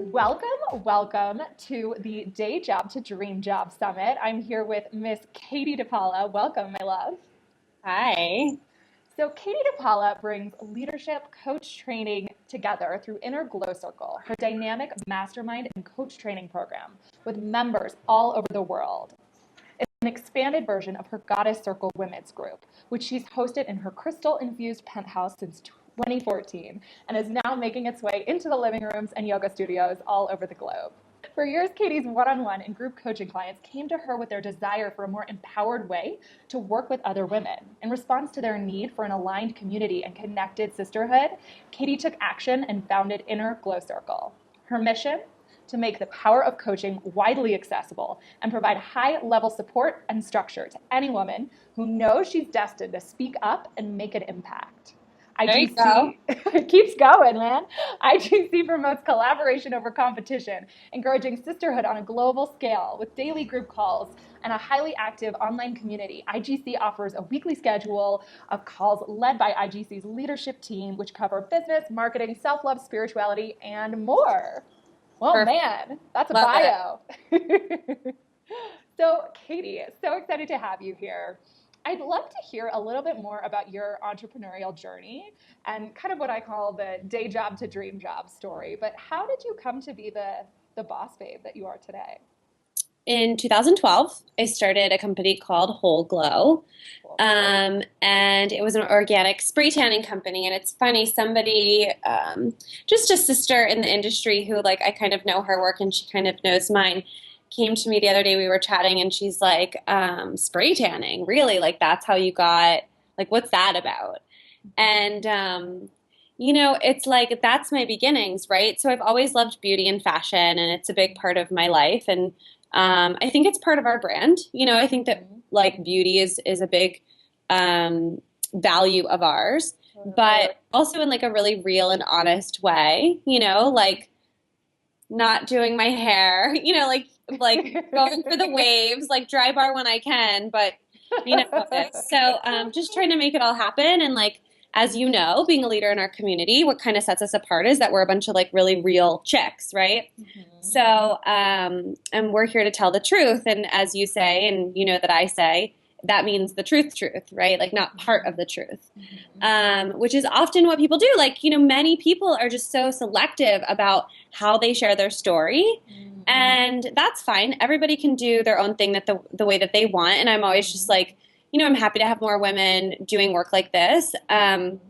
Welcome to the Day Job to Dream Job Summit. I'm here with Miss Katie DePaola. Welcome, my love. Hi. So Katie DePaola brings leadership coach training together through Inner Glow Circle, her dynamic mastermind and coach training program with members all over the world. It's an expanded version of her Goddess Circle Women's Group, which she's hosted in her crystal-infused penthouse since 2014 and is now making its way into the living rooms and yoga studios all over the globe. For years, Katie's one-on-one and group coaching clients came to her with their desire for a more empowered way to work with other women. In response to their need for an aligned community and connected sisterhood, Katie took action and founded Inner Glow Circle. Her mission? To make the power of coaching widely accessible and provide high-level support and structure to any woman who knows she's destined to speak up and make an impact. There you go. It keeps going, man. IGC promotes collaboration over competition, encouraging sisterhood on a global scale with daily group calls and a highly active online community. IGC offers a weekly schedule of calls led by IGC's leadership team, which cover business, marketing, self-love, spirituality, and more. Well, Perfect. man, that's a Love bio. So, Katie, so excited to have you here. I'd love to hear a little bit more about your entrepreneurial journey and kind of what I call the day job to dream job story. But how did you come to be the boss babe that you are today? In 2012, I started a company called Whole Glow. Cool. And it was an organic spray tanning company. And it's funny, somebody, just a sister in the industry who, like, I kind of know her work and she kind of knows mine, came to me the other day. We were chatting and she's like, spray tanning, really? Like, that's how you got, like, what's that about? And, it's like, that's my beginnings, right? So I've always loved beauty and fashion, and it's a big part of my life. And I think it's part of our brand. I think that, like, beauty is a big value of ours, but also in, like, a really real and honest way, like not doing my hair, like going for the waves, like dry bar when I can, but so just trying to make it all happen. And, like, as you know, being a leader in our community, what kind of sets us apart is that we're a bunch of, like, really real chicks, right? So, and we're here to tell the truth. And as you say, and you know that I say, that means the truth, right? Like, not part of the truth, which is often what people do. Like, many people are just so selective about how they share their story. And that's fine. Everybody can do their own thing the way that they want. And I'm always just like, I'm happy to have more women doing work like this. And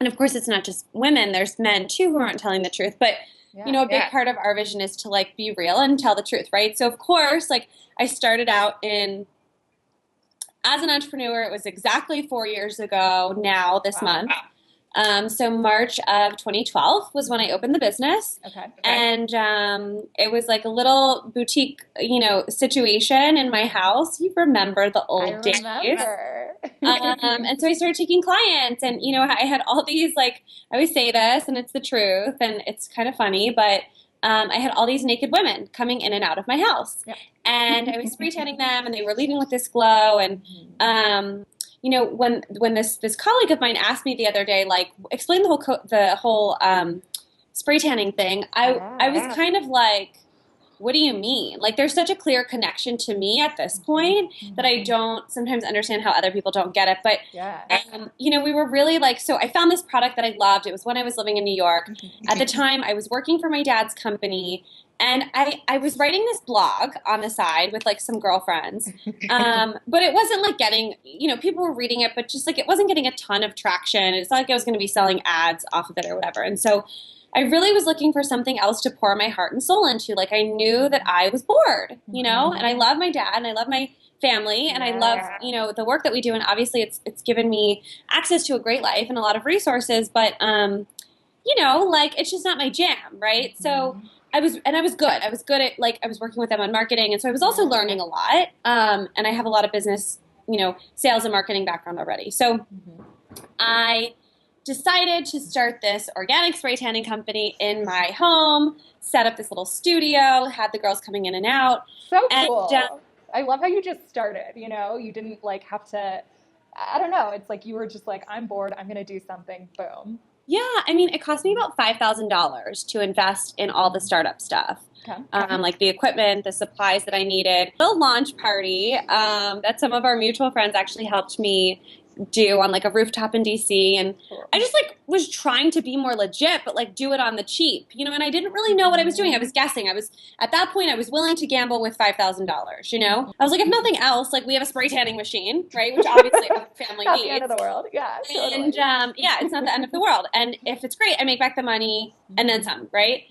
of course, it's not just women. There's men too who aren't telling the truth. But, a big part of our vision is to, like, be real and tell the truth, right? So, of course, like, I started out as an entrepreneur. It was exactly 4 years ago now this month. So March of 2012 was when I opened the business. Okay. And it was like a little boutique, situation in my house. You remember the old days. Remember. And so I started taking clients, and, I had all these, like, I always say this, and it's the truth, and it's kind of funny, but I had all these naked women coming in and out of my house. Yep. And I was spray tanning them, and they were leaving with this glow. And, when this colleague of mine asked me the other day, like, explain the whole spray tanning thing, I was kind of like, what do you mean? Like, there's such a clear connection to me at this point that I don't sometimes understand how other people don't get it. But, we were really like, so I found this product that I loved. It was when I was living in New York. At the time, I was working for my dad's company. And I was writing this blog on the side with, like, some girlfriends. But it wasn't, like, getting, people were reading it, but just, like, it wasn't getting a ton of traction. It's not like I was going to be selling ads off of it or whatever. And so I really was looking for something else to pour my heart and soul into. Like, I knew that I was bored, and I love my dad and I love my family and I love, the work that we do. And obviously it's given me access to a great life and a lot of resources, but, like, it's just not my jam. Right. So I was good. I was good at, like, I was working with them on marketing. And so I was also learning a lot. And I have a lot of business, sales and marketing background already. So I decided to start this organic spray tanning company in my home, set up this little studio, had the girls coming in and out. So cool. I love how you just started, you didn't, like, have to, I don't know. It's like you were just like, I'm bored. I'm going to do something. Boom. Yeah, I mean, it cost me about $5,000 to invest in all the startup stuff. Okay. Like the equipment, the supplies that I needed. The launch party that some of our mutual friends actually helped me do on like a rooftop in DC. And Cool. I just like was trying to be more legit, but like do it on the cheap, you know, and I didn't really know what I was doing. I was guessing. I was at that point, I was willing to gamble with $5,000, you know? I was like, if nothing else, like we have a spray tanning machine, right? Which obviously a family Not needs. the end of the world. Yeah, totally. And yeah, it's not the end of the world. And if it's great, I make back the money and then some, right?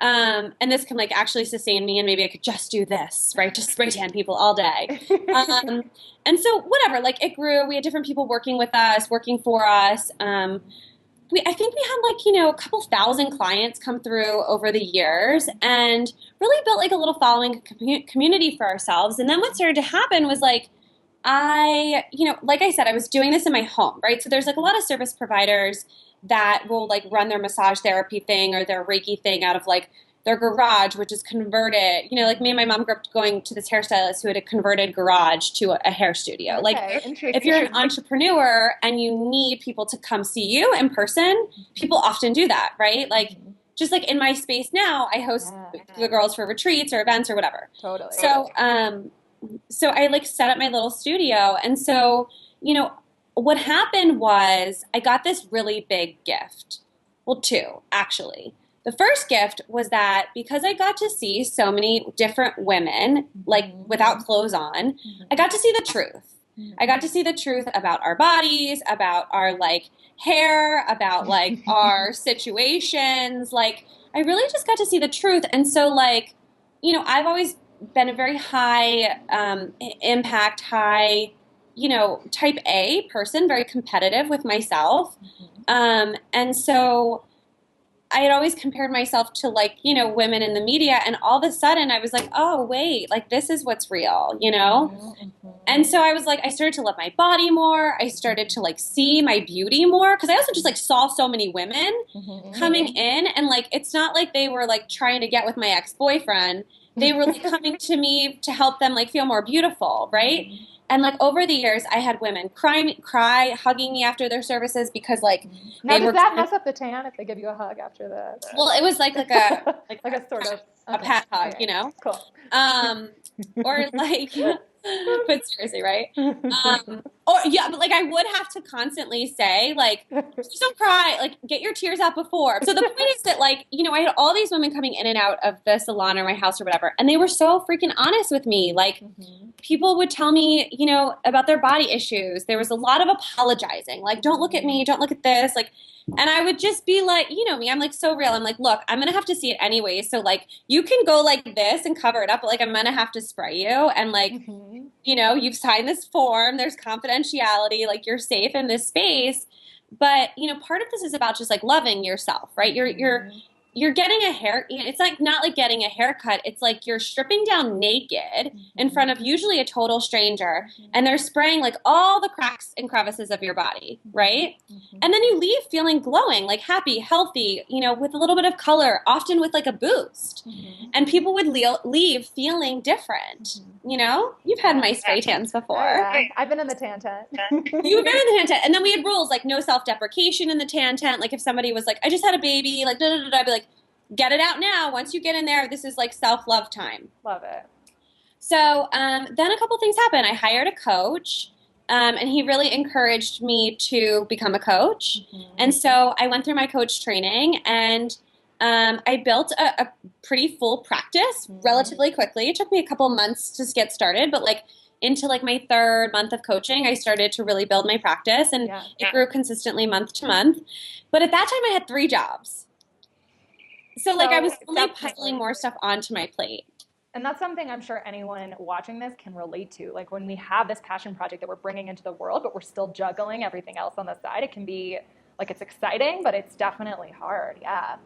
And this can like actually sustain me, and maybe I could just do this, right? Just spray tan people all day. And so whatever, like it grew. We had different people working with us, working for us. I think we had like, you know, a couple thousand clients come through over the years and really built like a little following community for ourselves. And then what started to happen was like, you know, like I said, I was doing this in my home, right? So there's like a lot of service providers that will like run their massage therapy thing or their Reiki thing out of like their garage, which is converted. You know, like me and my mom grew up going to this hairstylist who had a converted garage to a hair studio. Okay, like interesting. if you're an entrepreneur and you need people to come see you in person, people often do that, right? Like just like in my space now, I host the girls for retreats or events or whatever. Totally. So I like set up my little studio. And so, you know, what happened was I got this really big gift. Well, two, actually. The first gift was that because I got to see so many different women, like without clothes on, I got to see the truth. I got to see the truth about our bodies, about our like hair, about like our situations. Like I really just got to see the truth. And so like, you know, I've always been a very high impact, high, you know, type A person, very competitive with myself. And so I had always compared myself to like, you know, women in the media, and all of a sudden I was like, oh, wait, like this is what's real, you know? And so I was like, I started to love my body more. I started to like see my beauty more, because I also just like saw so many women coming in, and like, it's not like they were like trying to get with my ex-boyfriend. They were like coming to me to help them like feel more beautiful, right? And like over the years, I had women cry, hugging me after their services because like now does that mess up the tan if they give you a hug after the well, it was like a like a sort of a pat hug, you know? Cool. Or like, but seriously, right? Or yeah, but like I would have to constantly say like, just don't cry, like get your tears out before. So the point is that like, you know, I had all these women coming in and out of the salon or my house or whatever, and they were so freaking honest with me. Like people would tell me, you know, about their body issues. There was a lot of apologizing, like don't look at me, don't look at this, like. And I would just be like, you know me, I'm like so real. I'm like, look, I'm going to have to see it anyway. So like, you can go like this and cover it up, but like, I'm going to have to spray you. And like, you know, you've signed this form, there's confidentiality, like you're safe in this space. But, you know, part of this is about just like loving yourself, right? You're getting a hair, it's like not like getting a haircut. It's like you're stripping down naked in front of usually a total stranger, and they're spraying like all the cracks and crevices of your body, right? And then you leave feeling glowing, like happy, healthy, you know, with a little bit of color, often with like a boost. And people would leave feeling different, you know? You've had my spray tans before. Yeah. I've been in the tan tent. You've been in the tan tent. And then we had rules like no self-deprecation in the tan tent. Like if somebody was like, I just had a baby, like da da da da, I'd be like, get it out now. Once you get in there, this is like self-love time. Love it. So then a couple things happened. I hired a coach, and he really encouraged me to become a coach. And so I went through my coach training, and I built a pretty full practice relatively quickly. It took me a couple months to get started, but like into like my third month of coaching, I started to really build my practice, and it grew consistently month to month. But at that time I had 3 jobs. So like I was only piling more stuff onto my plate. And that's something I'm sure anyone watching this can relate to. Like when we have this passion project that we're bringing into the world, but we're still juggling everything else on the side, it can be like, it's exciting, but it's definitely hard. Yeah.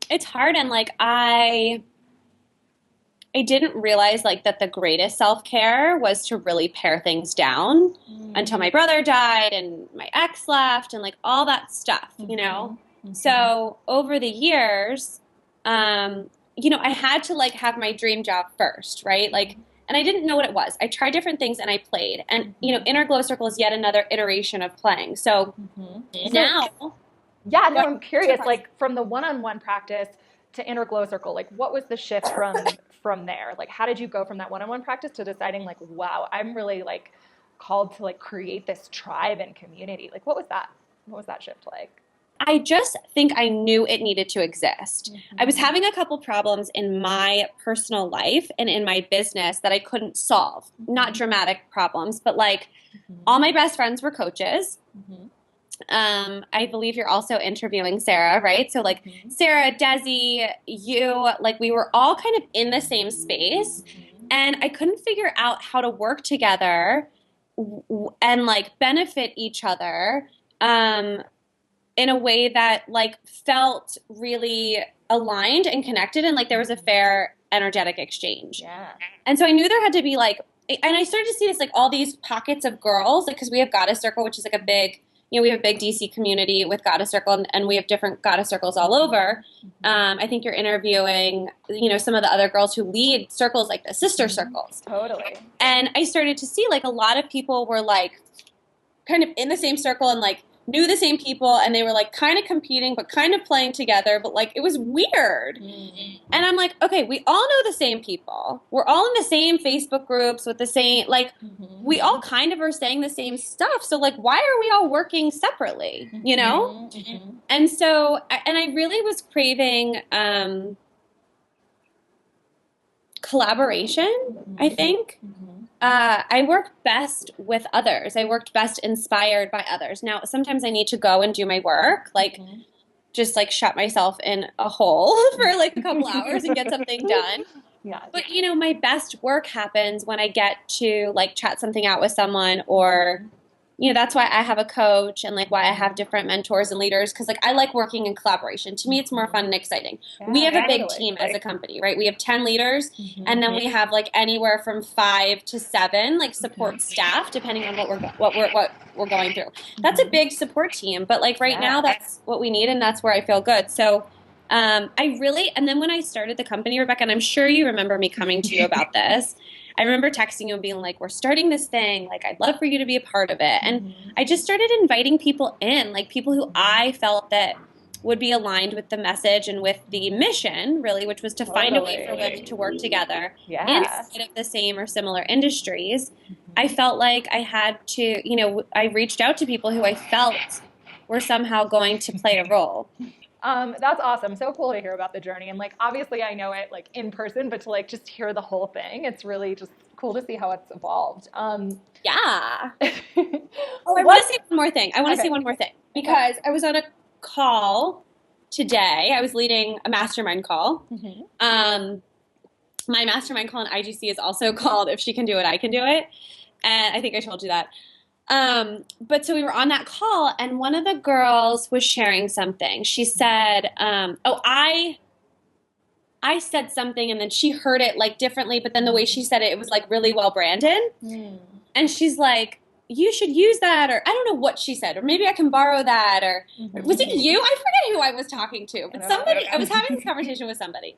It's hard. And like, I didn't realize like that the greatest self-care was to really pare things down until my brother died and my ex left and like all that stuff, you know? So over the years, you know, I had to like have my dream job first, right? Like, and I didn't know what it was. I tried different things and I played, and you know, Inner Glow Circle is yet another iteration of playing. So now Yeah, no, What I'm curious, surprised like from the one-on-one practice to inner glow circle, like what was the shift from there? Like how did you go from that one-on-one practice to deciding like, wow, I'm really like called to like create this tribe and community? Like what was that? What was that shift like? I just think I knew it needed to exist. I was Mm-hmm. having a couple problems in my personal life and in my business that I couldn't solve. Not Mm-hmm. dramatic problems, but like Mm-hmm. all my best friends were coaches. Mm-hmm. I believe you're also interviewing Sarah, right? So like Mm-hmm. Sarah, Desi, you, like we were all kind of in the same space, Mm-hmm. and I couldn't figure out how to work together and like benefit each other in a way that like felt really aligned and connected, and like there was a fair energetic exchange. Yeah. And so I knew there had to be like, and I started to see this like all these pockets of girls, like because we have Goddess Circle, which is like a big, we have a big DC community with Goddess Circle, and we have different Goddess Circles all over. I think you're interviewing, some of the other girls who lead circles like the sister Mm-hmm. circles. Totally. And I started to see like a lot of people were like kind of in the same circle and like knew the same people, and they were like kind of competing but kind of playing together, but like it was weird. Mm-hmm. And I'm like, okay, we all know the same people, we're all in the same Facebook groups with the same, like Mm-hmm. we all kind of are saying the same stuff, so like why are we all working separately, Mm-hmm. and so and I really was craving collaboration, I think. Mm-hmm. I work best with others. I worked best inspired by others. Now, sometimes I need to go and do my work, like Mm-hmm. just like shut myself in a hole for like a couple hours and get something done. Yeah. But my best work happens when I get to like chat something out with someone, or that's why I have a coach, and like why I have different mentors and leaders, because like I like working in collaboration. To me, it's more fun and exciting. We have a big Totally. team as a company, right? We have 10 leaders, Mm-hmm. and then we have like anywhere from 5 to 7 like support staff, depending on what we're going through. That's a big support team, but like right now, that's what we need, and that's where I feel good. So and then when I started the company, Rebecca, and I'm sure you remember me coming to you about this, I remember texting you and being like, we're starting this thing. Like, I'd love for you to be a part of it. And I just started inviting people in, like people who I felt that would be aligned with the message and with the mission, really, which was to find a way for women to work together inside of the same or similar industries. I felt like I had to, I reached out to people who I felt were somehow going to play a role. That's awesome. So cool to hear about the journey. And like, obviously I know it like in person, but to like just hear the whole thing, it's really just cool to see how it's evolved. Yeah. Oh, I want to say one more thing. Because I was on a call today. I was leading a mastermind call. My mastermind call in IGC is also called If She Can Do It, I Can Do It. And I think I told you that. But so we were on that call, and one of the girls was sharing something. She said, I said something, and then she heard it like differently, but then the way she said it, it was like really well branded. And she's like, you should use that, or I don't know what she said, or maybe I can borrow that, or was it you? I forget who I was talking to, but I was having this conversation with somebody.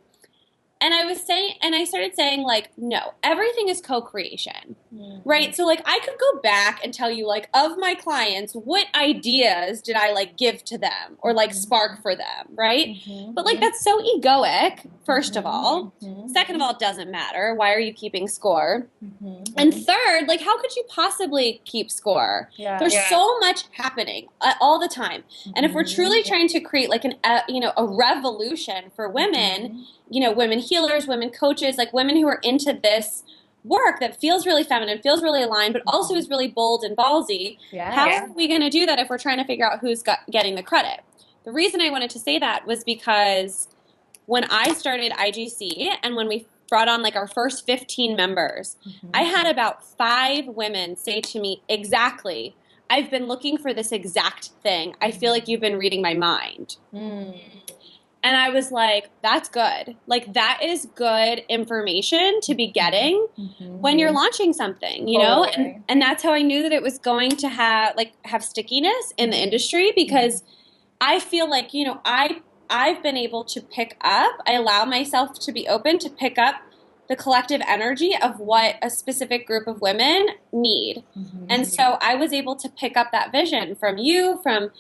And I started saying, like, no, everything is co-creation, right? So, like, I could go back and tell you, like, of my clients, what ideas did I, like, give to them or, like, spark for them, right? But, like, that's so egoic, first of all. Second of all, it doesn't matter. Why are you keeping score? And third, like, how could you possibly keep score? There's so much happening all the time. And if we're truly trying to create, like, a revolution for women, women healers, women coaches, like women who are into this work that feels really feminine, feels really aligned, but also is really bold and ballsy. How are we going to do that if we're trying to figure out who's getting the credit? The reason I wanted to say that was because when I started IGC and when we brought on like our first 15 members, I had about 5 women say to me, exactly, I've been looking for this exact thing. I feel like you've been reading my mind. And I was like, that's good. Like, that is good information to be getting when you're launching something, you know? And that's how I knew that it was going to have stickiness in the industry, because I feel like, I've been able to pick up, I allow myself to be open to pick up the collective energy of what a specific group of women need. Mm-hmm. And so I was able to pick up that vision from you, from,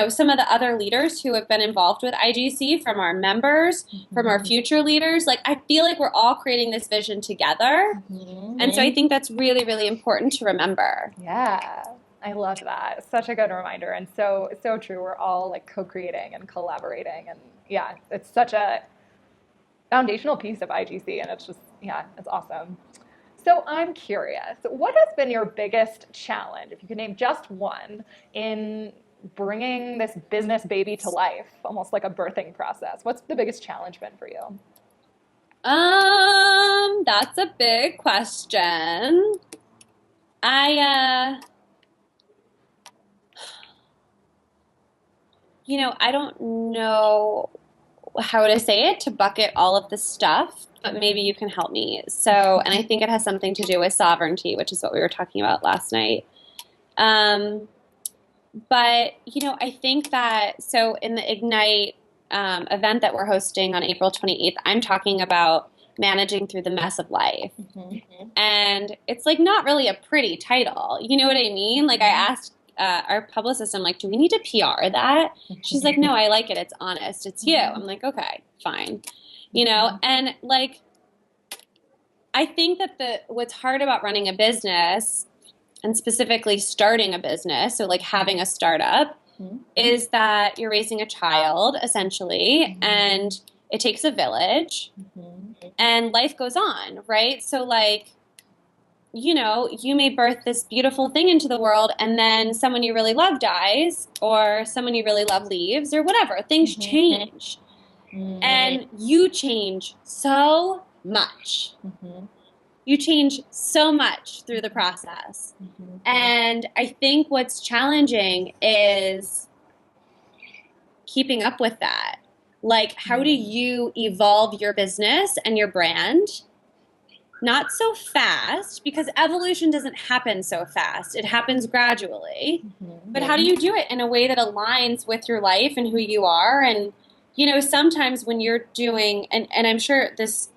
some of the other leaders who have been involved with IGC, from our members, from our future leaders. Like, I feel like we're all creating this vision together. Mm-hmm. And so I think that's really, really important to remember. Yeah, I love that. Such a good reminder, and so true. We're all like co-creating and collaborating, and yeah, it's such a foundational piece of IGC, and it's just, yeah, it's awesome. So I'm curious, what has been your biggest challenge, if you could name just one, in bringing this business baby to life, almost like a birthing process? What's the biggest challenge been for you? That's a big question. I don't know how to say it to bucket all of the stuff, but maybe you can help me. So, and I think it has something to do with sovereignty, which is what we were talking about last night. But, I think that, so in the Ignite event that we're hosting on April 28th, I'm talking about managing through the mess of life. Mm-hmm. And it's like not really a pretty title. You know what I mean? Like, I asked our publicist, I'm like, do we need to PR that? She's like, no, I like it. It's honest. It's you. I'm like, okay, fine. And like, I think that what's hard about running a business, and specifically starting a business, so like having a startup, is that you're raising a child essentially, and it takes a village, and life goes on, right? So like, you may birth this beautiful thing into the world, and then someone you really love dies, or someone you really love leaves, or whatever. Things change. And you change so much. You change so much through the process. And I think what's challenging is keeping up with that. Like, how do you evolve your business and your brand? Not so fast, because evolution doesn't happen so fast. It happens gradually. But how do you do it in a way that aligns with your life and who you are? And, sometimes when you're doing, and I'm sure this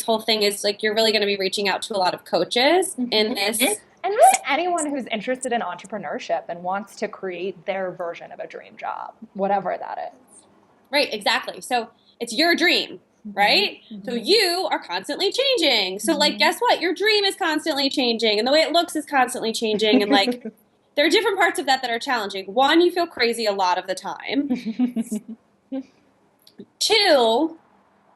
whole thing is like, you're really going to be reaching out to a lot of coaches in this. And really anyone who's interested in entrepreneurship and wants to create their version of a dream job, whatever that is. Right, exactly. So it's your dream, right? So you are constantly changing. So like, guess what? Your dream is constantly changing, and the way it looks is constantly changing. And like, there are different parts of that are challenging. One, you feel crazy a lot of the time. Two,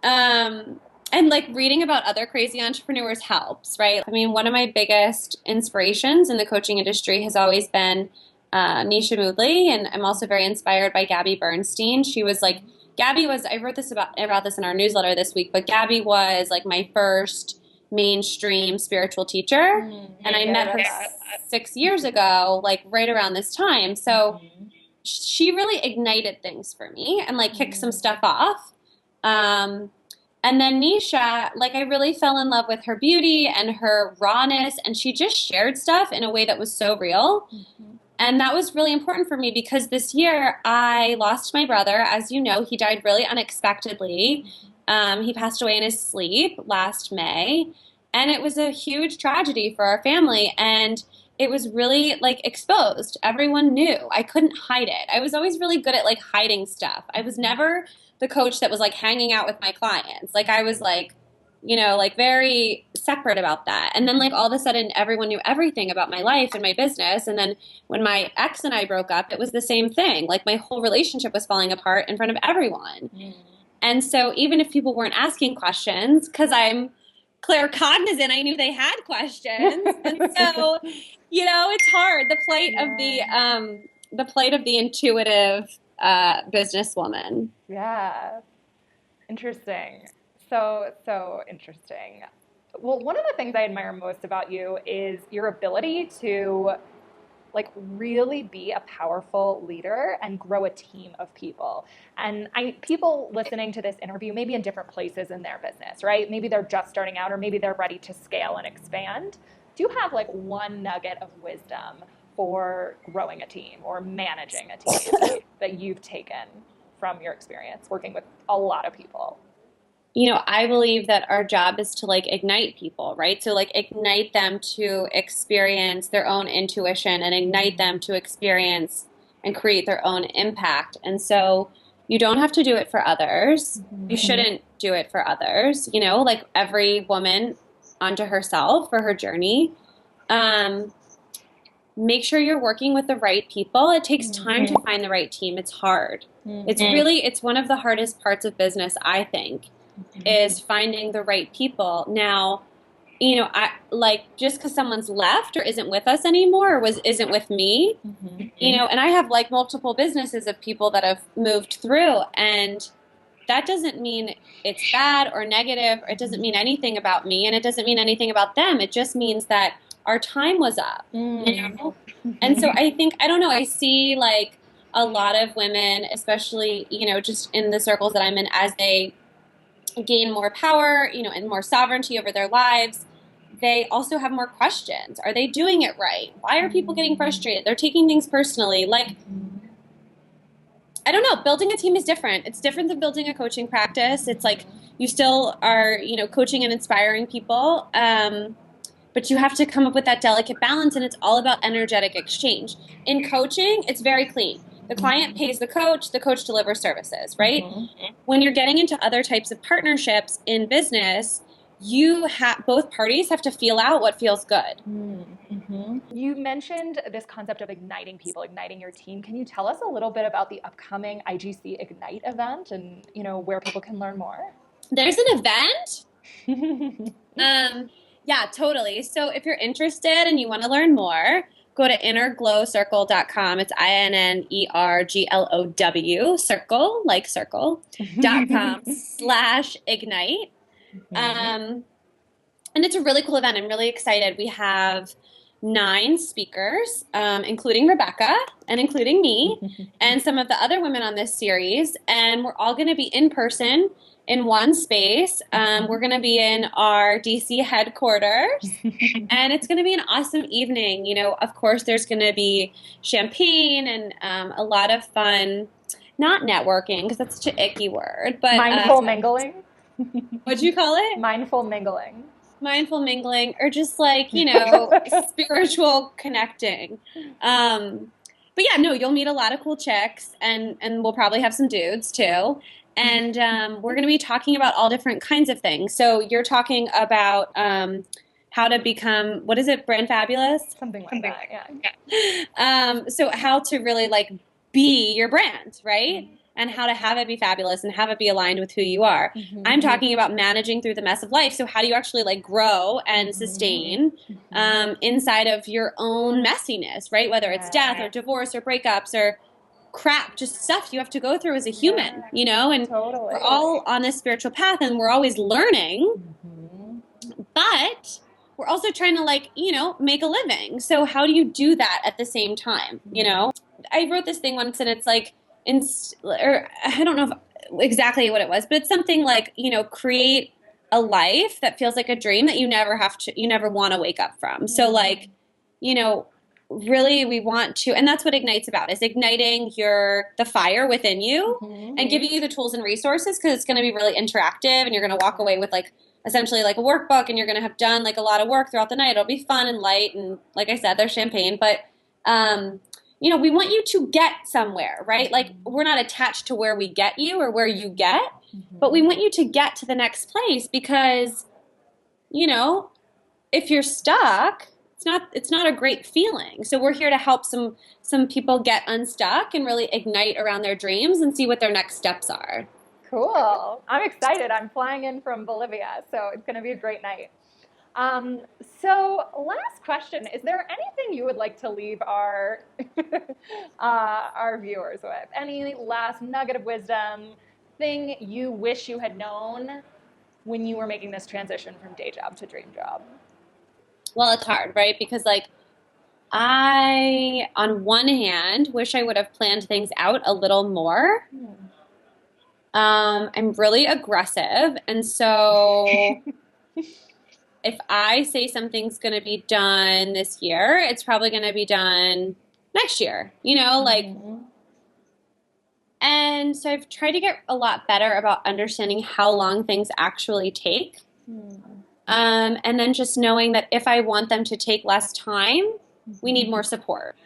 and like reading about other crazy entrepreneurs helps, right? I mean, one of my biggest inspirations in the coaching industry has always been Nisha Moodley, and I'm also very inspired by Gabby Bernstein. I wrote about this in our newsletter this week, but Gabby was like my first mainstream spiritual teacher, and I met her 6 years ago, like right around this time. So she really ignited things for me and like kicked some stuff off. And then Nisha, like I really fell in love with her beauty and her rawness, and she just shared stuff in a way that was so real. And that was really important for me, because this year I lost my brother. As you know, he died really unexpectedly. He passed away in his sleep last May, and it was a huge tragedy for our family. And it was really like exposed. Everyone knew. I couldn't hide it. I was always really good at like hiding stuff. I was never the coach that was like hanging out with my clients. Like I was like, like very separate about that. And then like all of a sudden everyone knew everything about my life and my business. And then when my ex and I broke up, it was the same thing. Like my whole relationship was falling apart in front of everyone. And so even if people weren't asking questions, because I'm claircognizant, I knew they had questions. And so, it's hard. The plight of the intuitive businesswoman. Yeah. Interesting. So interesting. Well, one of the things I admire most about you is your ability to like really be a powerful leader and grow a team of people. And people listening to this interview may be in different places in their business, right? Maybe they're just starting out, or maybe they're ready to scale and expand. Do you have like one nugget of wisdom for growing a team or managing a team that you've taken from your experience working with a lot of people? I believe that our job is to like ignite people, right? So like ignite them to experience their own intuition and ignite them to experience and create their own impact. And so you don't have to do it for others. You shouldn't do it for others, like every woman onto herself for her journey. Make sure you're working with the right people. It takes time to find the right team. It's hard. It's one of the hardest parts of business, I think, is finding the right people. Now, I like just because someone's left or isn't with us anymore or isn't with me, and I have like multiple businesses of people that have moved through, and that doesn't mean it's bad or negative, or it doesn't mean anything about me, and it doesn't mean anything about them. It just means that our time was up, And so I don't know, I see like a lot of women, especially, just in the circles that I'm in, as they gain more power, and more sovereignty over their lives, they also have more questions. Are they doing it right? Why are people getting frustrated? They're taking things personally. Like, I don't know, building a team is different. It's different than building a coaching practice. It's like you still are, coaching and inspiring people, but you have to come up with that delicate balance, and it's all about energetic exchange. In coaching, it's very clean. The client pays the coach delivers services, right? When you're getting into other types of partnerships in business, both parties have to feel out what feels good. You mentioned this concept of igniting people, igniting your team. Can you tell us a little bit about the upcoming IGC Ignite event and, where people can learn more? There's an event? Yeah, totally. So if you're interested and you want to learn more, go to innerglowcircle.com. It's INNERGLOW, circle, like circle.com/ignite. And it's a really cool event. I'm really excited. We have 9 speakers, including Rebecca and including me and some of the other women on this series. And we're all going to be in person in one space. We're going to be in our DC headquarters, and it's going to be an awesome evening. Of course, there's going to be champagne and a lot of fun, not networking, because that's such an icky word, but mindful mingling. What'd you call it? Mindful mingling. Mindful mingling, or just like, spiritual connecting. But yeah, no, you'll meet a lot of cool chicks, and we'll probably have some dudes too. And we're going to be talking about all different kinds of things. So you're talking about how to become, what is it, brand fabulous? Something like that, yeah. So how to really like be your brand, right? And how to have it be fabulous and have it be aligned with who you are. I'm talking about managing through the mess of life. So how do you actually like grow and sustain inside of your own messiness, right? Whether it's death or divorce or breakups or crap, just stuff you have to go through as a human, and we're all on this spiritual path and we're always learning, but we're also trying to like, make a living. So how do you do that at the same time? I wrote this thing once and it's like, or I don't know exactly what it was, but it's something like, create a life that feels like a dream that you never want to wake up from. So like, really we want to, and that's what Ignite's about, is igniting the fire within you and giving you the tools and resources, because it's going to be really interactive, and you're going to walk away with like essentially like a workbook, and you're going to have done like a lot of work throughout the night. It'll be fun and light, and like I said, there's champagne, but we want you to get somewhere, right? Like we're not attached to where we get you or where you get, but we want you to get to the next place, because if you're stuck, it's not a great feeling. So we're here to help some people get unstuck and really ignite around their dreams and see what their next steps are. Cool. I'm excited. I'm flying in from Bolivia, so it's going to be a great night. So last question, is there anything you would like to leave our our viewers with? Any last nugget of wisdom, thing you wish you had known when you were making this transition from day job to dream job? Well, it's hard, right? Because like I, on one hand, wish I would have planned things out a little more. I'm really aggressive, and so if I say something's going to be done this year, it's probably going to be done next year, like, And so I've tried to get a lot better about understanding how long things actually take. And then just knowing that if I want them to take less time, we need more support,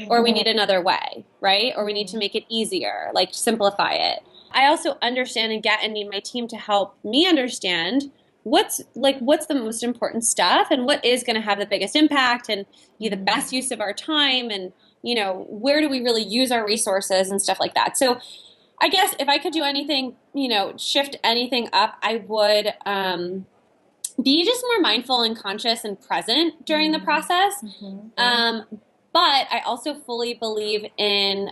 or we need another way, right? Or we need to make it easier, like simplify it. I also understand and get and need my team to help me understand what's the most important stuff and what is going to have the biggest impact and be the best use of our time, and where do we really use our resources and stuff like that. So I guess if I could do anything, shift anything up, I would be just more mindful and conscious and present during the process. But I also fully believe in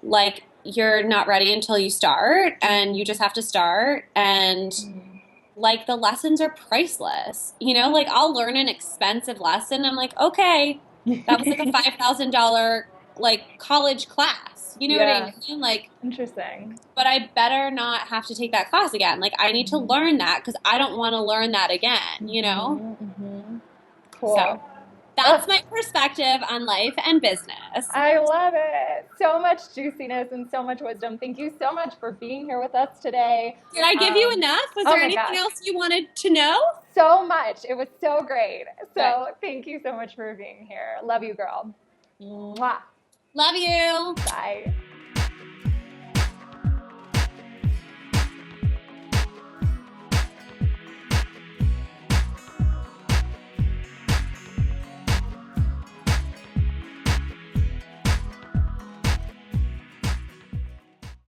like, you're not ready until you start, and you just have to start. And like, the lessons are priceless. Like, I'll learn an expensive lesson. I'm like, okay, that was like a $5,000 like college class. You know what I mean? Like, interesting. But I better not have to take that class again. Like, I need to learn that because I don't want to learn that again. Cool. So that's my perspective on life and business. I love it. So much juiciness and so much wisdom. Thank you so much for being here with us today. Did I give you enough? Was there anything else you wanted to know? So much. It was so great. So thank you so much for being here. Love you, girl. Mwah. Love you. Bye.